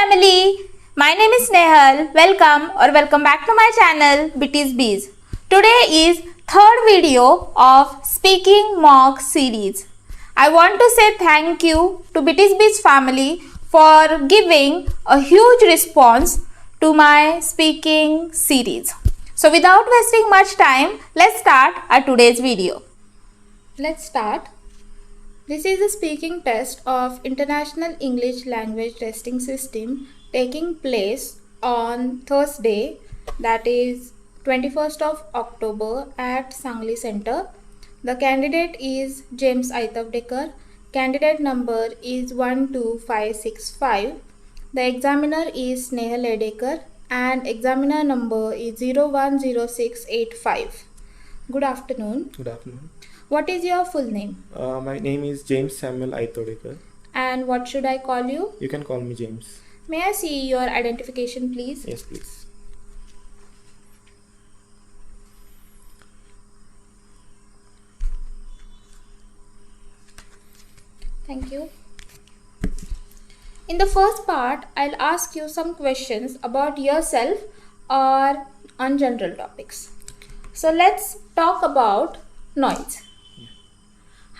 family, my name is Nehal. Welcome back to my channel Bitty's Bees. Today is third video of Speaking Mock series. I want to say thank you to Bitty's Bees family for giving a huge response to my speaking series. So without wasting much time, let's start our today's video. Let's start. This is a speaking test of International English Language Testing System taking place on Thursday, that is 21st of October at Sangli Center. The candidate is James Aitavdekar. Candidate number is 12565. The examiner is Snehal Edekar and examiner number is 010685. Good afternoon. Good afternoon. What is your full name? My name is James Samuel Aitodekar. And what should I call you? You can call me James. May I see your identification, please? Yes, please. Thank you. In the first part, I'll ask you some questions about yourself or on general topics. So let's talk about noise.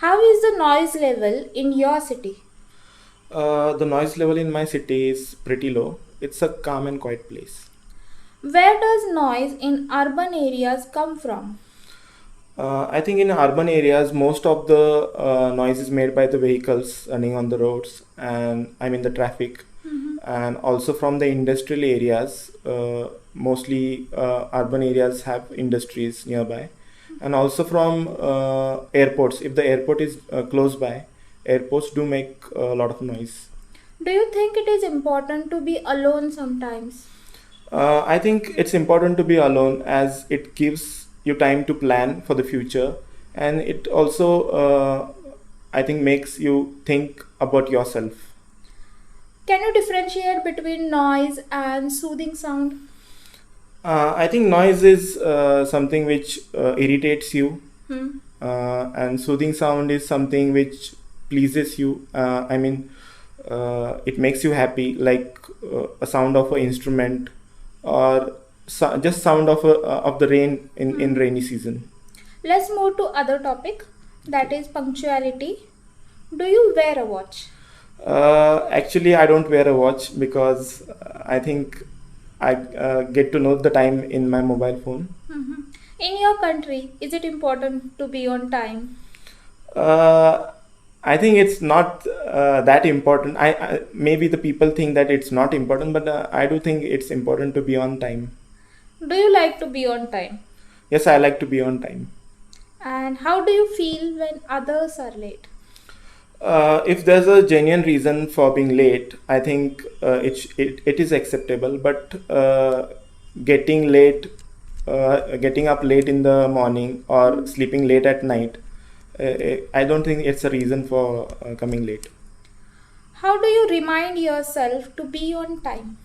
How is the noise level in your city? The noise level in my city is pretty low. It's a calm and quiet place. Where does noise in urban areas come from? I think in urban areas, most of the noise is made by the vehicles running on the roads, and I mean the traffic, and also from the industrial areas. Mostly urban areas have industries nearby, and also from airports. If the airport is close by, airports do make a lot of noise. Do you think it is important to be alone sometimes? I think it's important to be alone as it gives you time to plan for the future, and it also I think makes you think about yourself. Can you differentiate between noise and soothing sound? I think noise is something which irritates you, Hmm. and soothing sound is something which pleases you. It makes you happy, like a sound of an instrument, or just sound of the rain in rainy season. Let's move to other topic, that is punctuality. Do you wear a watch? Actually, I don't wear a watch because I think I get to know the time in my mobile phone. Mhm. In your country, is it important to be on time? Uh, I think it's not that important. Maybe the people think that it's not important, but I do think it's important to be on time. Do you like to be on time? Yes, I like to be on time. And how do you feel when others are late? If there's a genuine reason for being late, I think it is acceptable. But getting late, getting up late in the morning or sleeping late at night, I don't think it's a reason for coming late. How do you remind yourself to be on time?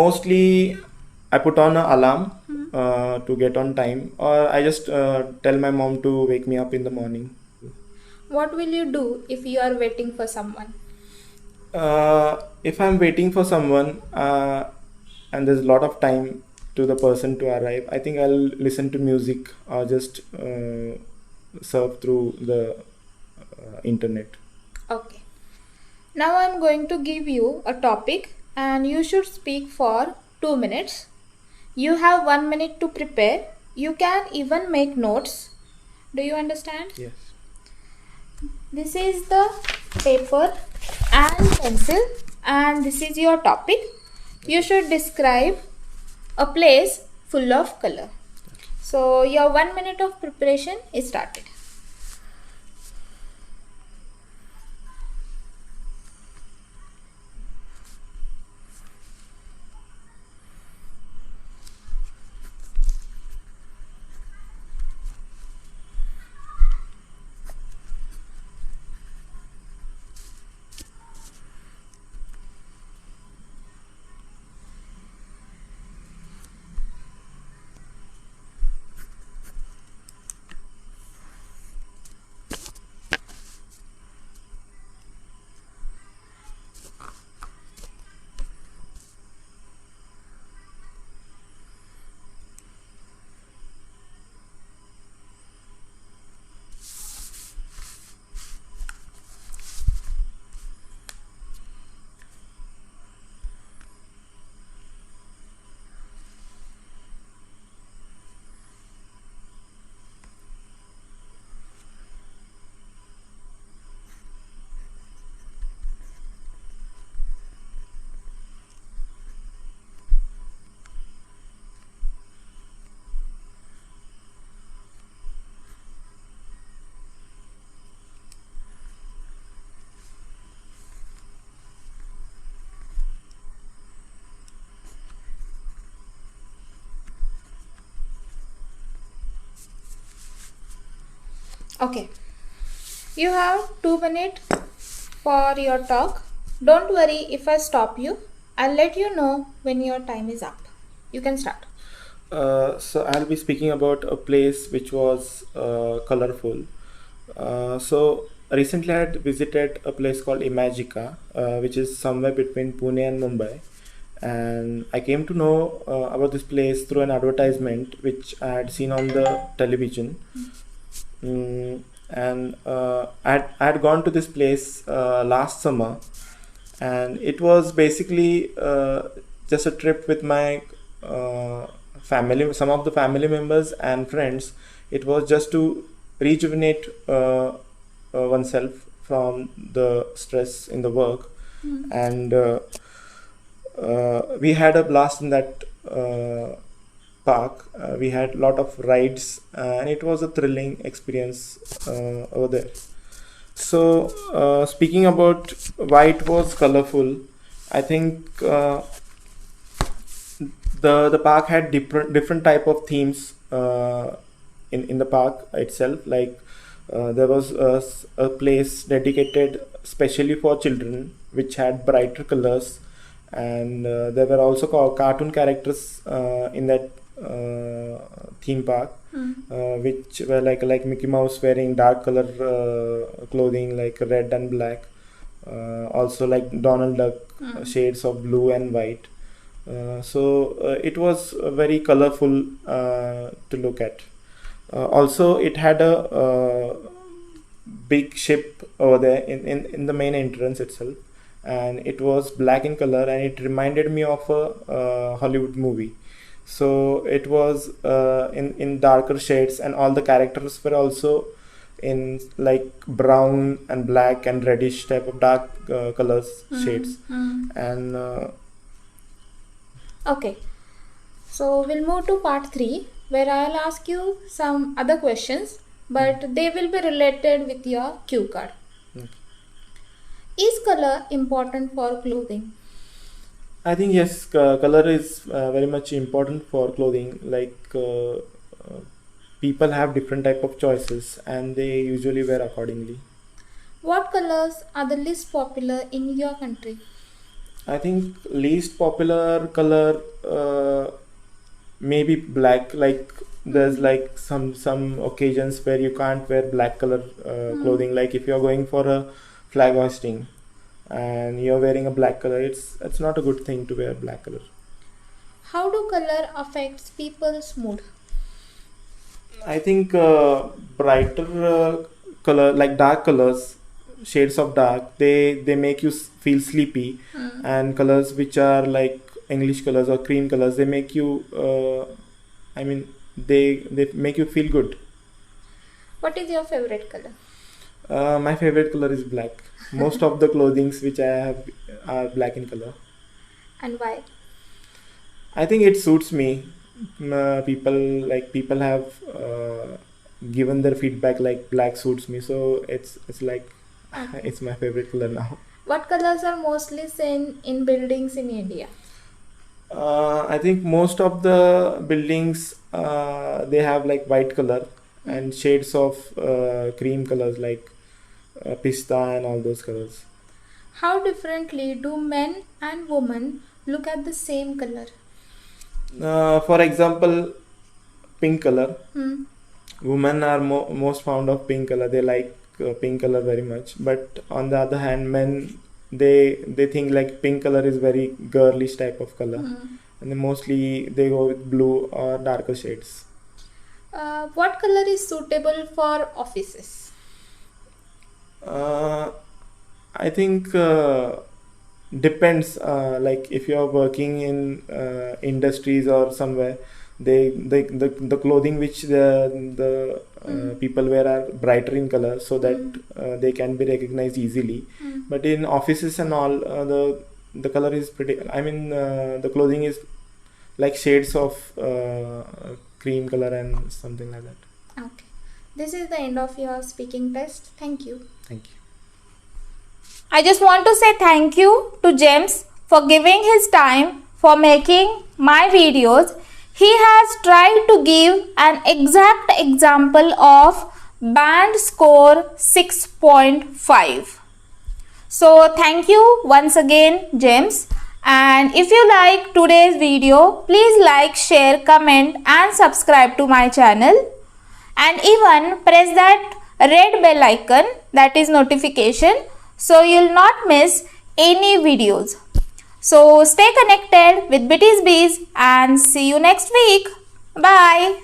Mostly, I put on an alarm to get on time, or I just tell my mom to wake me up in the morning. What will you do if you are waiting for someone? If I'm waiting for someone and there's a lot of time to the person to arrive, I think I'll listen to music or just surf through the internet. Okay. Now I'm going to give you a topic and you should speak for 2 minutes. You have 1 minute to prepare. You can even make notes. Do you understand? Yes. This is the paper and pencil, and this is your topic. You should describe a place full of color. So your 1 minute of preparation is started. Okay. You have 2 minutes for your talk. Don't worry if I stop you. I'll let you know when your time is up. You can start. So I'll be speaking about a place which was colorful. So recently I had visited a place called Imagica, which is somewhere between Pune and Mumbai. And I came to know about this place through an advertisement which I had seen on the television. And I had gone to this place last summer, and it was basically just a trip with my family, some of the family members and friends. It was just to rejuvenate oneself from the stress in the work, and we had a blast in that park. We had a lot of rides, and it was a thrilling experience over there. So, speaking about why it was colorful, I think the park had different type of themes in the park itself. Like there was a place dedicated specially for children, which had brighter colors, and there were also cartoon characters in that theme park, which were like Mickey Mouse wearing dark color clothing like red and black, also like Donald Duck shades of blue and white. So it was very colorful to look at. Also, it had a big ship over there in the main entrance itself, and it was black in color, and it reminded me of a Hollywood movie. So it was in darker shades, and all the characters were also in like brown and black and reddish type of dark colors shades. And Okay. So we'll move to part 3, where I'll ask you some other questions, but they will be related with your cue card. Okay. Is color important for clothing? I think yes, color is very much important for clothing. Like people have different type of choices, and they usually wear accordingly. What colors are the least popular in your country? I think least popular color maybe black. Like there's like some occasions where you can't wear black color clothing. Like if you're going for a flag hoisting and you're wearing a black color, it's not a good thing to wear black color. How do color affects people's mood? I think brighter color, like dark colors, shades of dark, they make you feel sleepy, and colors which are like English colors or cream colors, they make you I mean they make you feel good. What is your favorite color? My favorite color is black. Most of the clothings which I have are black in color. And why? I think it suits me. People have given their feedback like black suits me, so it's like it's my favorite color now. What colors are mostly seen in buildings in India? I think most of the buildings they have like white color and shades of cream colors like pista and all those colors. How differently do men and women look at the same color? For example, pink color. Hmm. Women are most fond of pink color. They like pink color very much. But on the other hand, men they think like pink color is very girlish type of color, and then mostly they go with blue or darker shades. What color is suitable for offices? I think depends. Like if you are working in industries or somewhere, the clothing which the people wear are brighter in color, so that they can be recognized easily. But in offices and all, the color is pretty. I mean, the clothing is like shades of cream color and something like that. Okay. This is the end of your speaking test. Thank you. Thank you. I just want to say thank you to James for giving his time for making my videos. He has tried to give an exact example of band score 6.5. So thank you once again, James. And if you like today's video, please like, share, comment and subscribe to my channel. And even press that red bell icon, that is notification, so you'll not miss any videos. So stay connected with Bitty's Bees and see you next week. Bye.